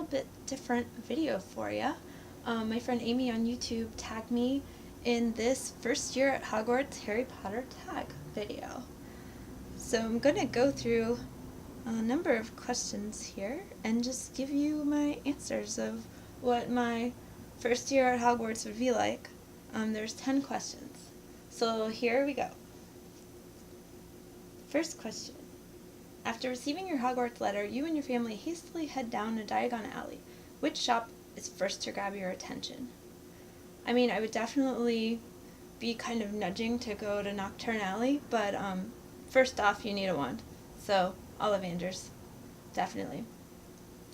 little bit different video for you. My friend Amy on YouTube tagged me in this first year at Hogwarts Harry Potter tag video. So I'm going to go through a number of questions here and just give you my answers of what my first year at Hogwarts would be like. There's 10 questions. So here we go. First question. After receiving your Hogwarts letter, you and your family hastily head down a Diagon Alley. Which shop is first to grab your attention? I mean, I would definitely be kind of nudging to go to Nocturne Alley, but first off, you need a wand. So, Ollivanders. Definitely.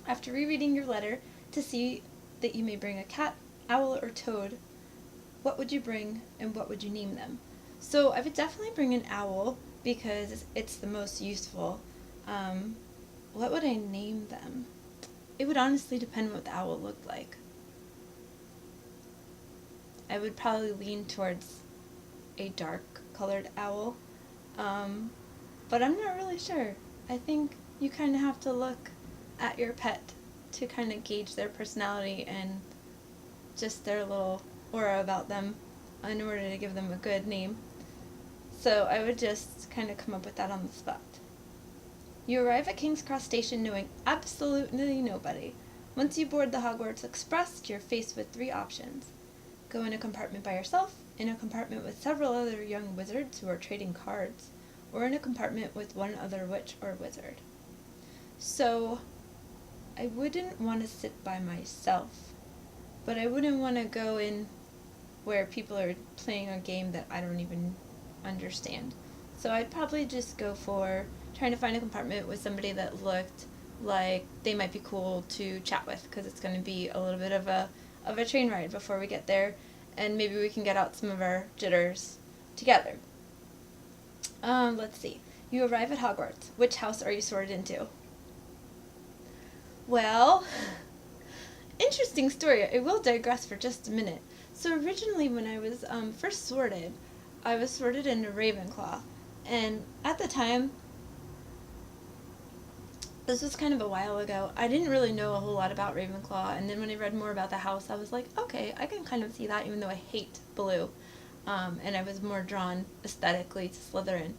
After rereading your letter to see that you may bring a cat, owl, or toad, what would you bring and what would you name them? So, I would definitely bring an owl because it's the most useful. What would I name them? It would honestly depend what the owl looked like. I would probably lean towards a dark colored owl, but I'm not really sure. I think you kind of have to look at your pet to kind of gauge their personality and just their little aura about them in order to give them a good name. So I would just kind of come up with that on the spot. You arrive at King's Cross Station knowing absolutely nobody. Once you board the Hogwarts Express, you're faced with 3 options. Go in a compartment by yourself, in a compartment with several other young wizards who are trading cards, or in a compartment with one other witch or wizard. So, I wouldn't want to sit by myself, but I wouldn't want to go in where people are playing a game that I don't even understand. So I'd probably just go for trying to find a compartment with somebody that looked like they might be cool to chat with, because it's going to be a little bit of a train ride before we get there, and maybe we can get out some of our jitters together. Let's see. You arrive at Hogwarts. Which house are you sorted into? Well, interesting story. I will digress for just a minute. So originally when I was first sorted, I was sorted into Ravenclaw, and at the time, this was kind of a while ago, I didn't really know a whole lot about Ravenclaw, and then when I read more about the house, I was like, okay, I can kind of see that, even though I hate blue, and I was more drawn aesthetically to Slytherin.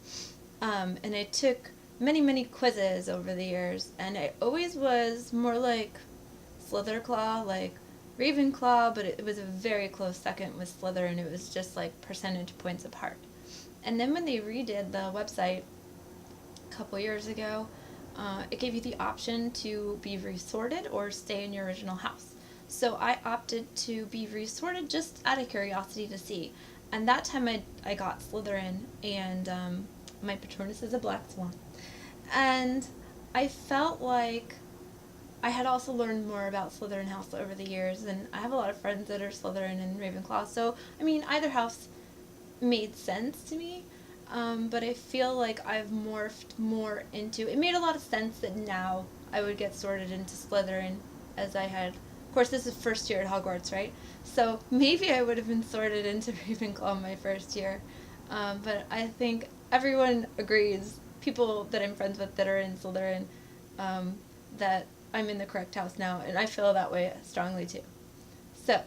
And I took many quizzes over the years, and I always was more like Slytherclaw, like Ravenclaw, but it was a very close second with Slytherin. It was just like percentage points apart. And then when they redid the website a couple years ago, it gave you the option to be resorted or stay in your original house. So I opted to be resorted just out of curiosity to see. And that time I got Slytherin, and my Patronus is a black swan. And I felt like I had also learned more about Slytherin House over the years, and I have a lot of friends that are Slytherin and Ravenclaw, so, I mean, either house made sense to me, but I feel like I've morphed more into, it made a lot of sense that now I would get sorted into Slytherin as I had, of course this is first year at Hogwarts, right? So maybe I would have been sorted into Ravenclaw my first year, but I think everyone agrees, people that I'm friends with that are in Slytherin, that I'm in the correct house now, and I feel that way strongly too. So,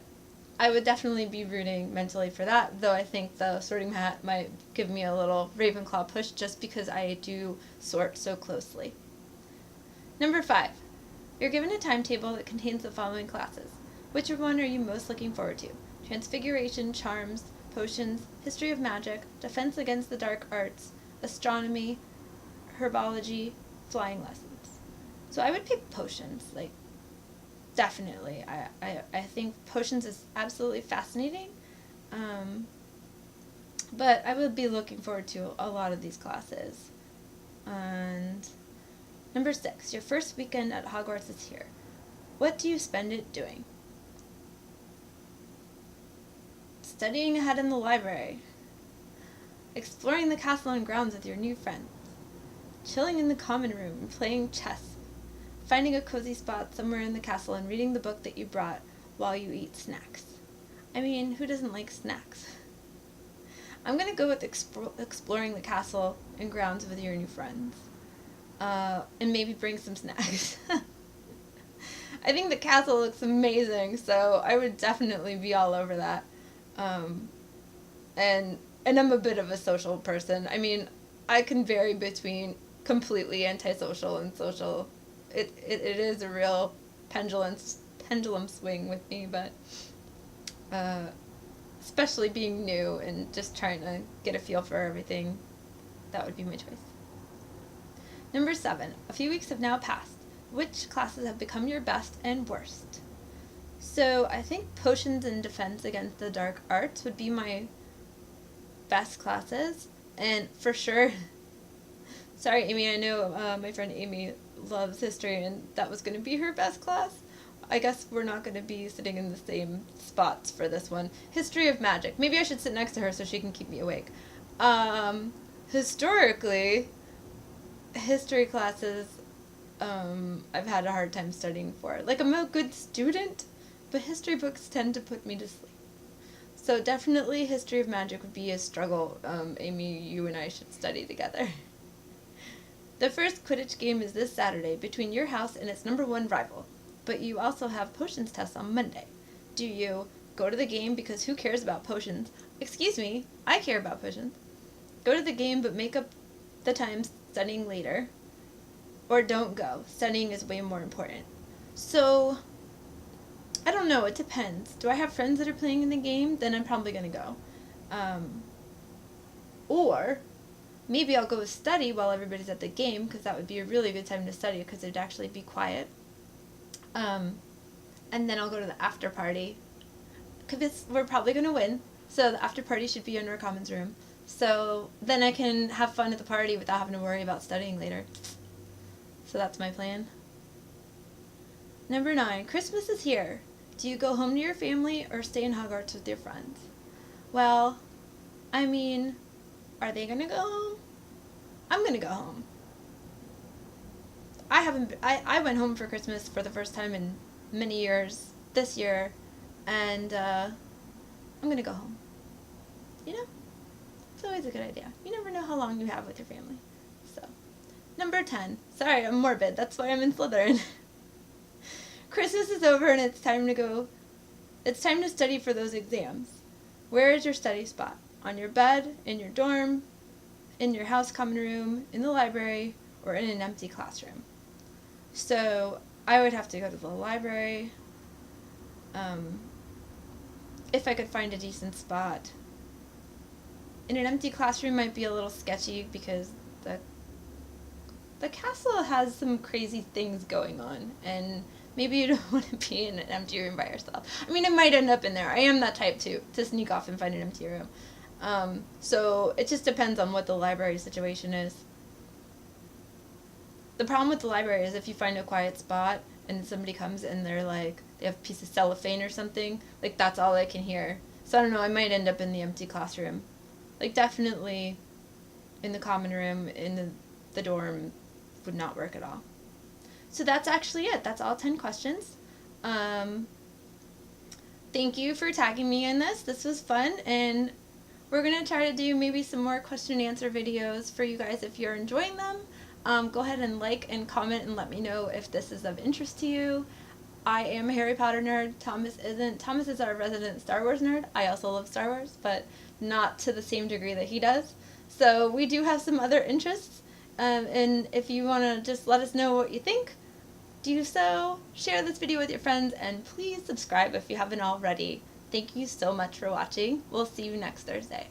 I would definitely be rooting mentally for that, though I think the sorting hat might give me a little Ravenclaw push just because I do sort so closely. Number 5. You're given a timetable that contains the following classes. Which one are you most looking forward to? Transfiguration, Charms, Potions, History of Magic, Defense Against the Dark Arts, Astronomy, Herbology, Flying Lessons. So I would pick Potions, like, definitely. I think Potions is absolutely fascinating, but I would be looking forward to a lot of these classes. And number 6, your first weekend at Hogwarts is here. What do you spend it doing? Studying ahead in the library, exploring the castle and grounds with your new friends, chilling in the common room and playing chess, finding a cozy spot somewhere in the castle and reading the book that you brought while you eat snacks. I mean, who doesn't like snacks? I'm going to go with exploring the castle and grounds with your new friends. And maybe bring some snacks. I think the castle looks amazing, so I would definitely be all over that. And I'm a bit of a social person. I mean, I can vary between completely antisocial and social. It is a real pendulum swing with me, but especially being new and just trying to get a feel for everything, that would be my choice. Number 7. A few weeks have now passed. Which classes have become your best and worst? So I think potions and defense against the dark arts would be my best classes, and for sure, sorry Amy, I know my friend Amy loves history and that was going to be her best class. I guess we're not going to be sitting in the same spots for this one. History of magic. Maybe I should sit next to her so she can keep me awake. Historically, history classes, I've had a hard time studying for. Like, I'm a good student, but history books tend to put me to sleep. So definitely history of magic would be a struggle. Amy, you and I should study together. The first Quidditch game is this Saturday between your house and its number 1 rival. But you also have potions tests on Monday. Do you go to the game because who cares about potions? Excuse me, I care about potions. Go to the game but make up the time studying later. Or don't go. Studying is way more important. So, I don't know, it depends. Do I have friends that are playing in the game? Then I'm probably going to go. Or maybe I'll go study while everybody's at the game, because that would be a really good time to study because it'd actually be quiet. And then I'll go to the after party, because we're probably going to win, so the after party should be in our commons room. So then I can have fun at the party without having to worry about studying later. So that's my plan. Number 9, Christmas is here. Do you go home to your family or stay in Hogwarts with your friends? Well, I mean, are they going to go home? I'm going to go home. I went home for Christmas for the first time in many years this year, and I'm going to go home. You know? It's always a good idea. You never know how long you have with your family. So, number 10. Sorry, I'm morbid. That's why I'm in Slytherin. Christmas is over and it's time to go. It's time to study for those exams. Where is your study spot? On your bed, in your dorm, in your house common room, in the library, or in an empty classroom? So I would have to go to the library. If I could find a decent spot. In an empty classroom might be a little sketchy because the castle has some crazy things going on, and maybe you don't want to be in an empty room by yourself. I mean, I might end up in there. I am that type too, to sneak off and find an empty room. So it just depends on what the library situation is. The problem with the library is if you find a quiet spot and somebody comes and they're like, they have a piece of cellophane or something, like that's all I can hear. So I don't know, I might end up in the empty classroom. Like definitely in the common room, in the dorm would not work at all. So that's actually it. That's all 10 questions. Thank you for tagging me in this. This was fun, and we're going to try to do maybe some more question and answer videos for you guys if you're enjoying them. Go ahead and like and comment and let me know if this is of interest to you. I am a Harry Potter nerd. Thomas isn't. Thomas is our resident Star Wars nerd. I also love Star Wars, but not to the same degree that he does. So we do have some other interests. And if you want to just let us know what you think, do so. Share this video with your friends, and please subscribe if you haven't already. Thank you so much for watching. We'll see you next Thursday.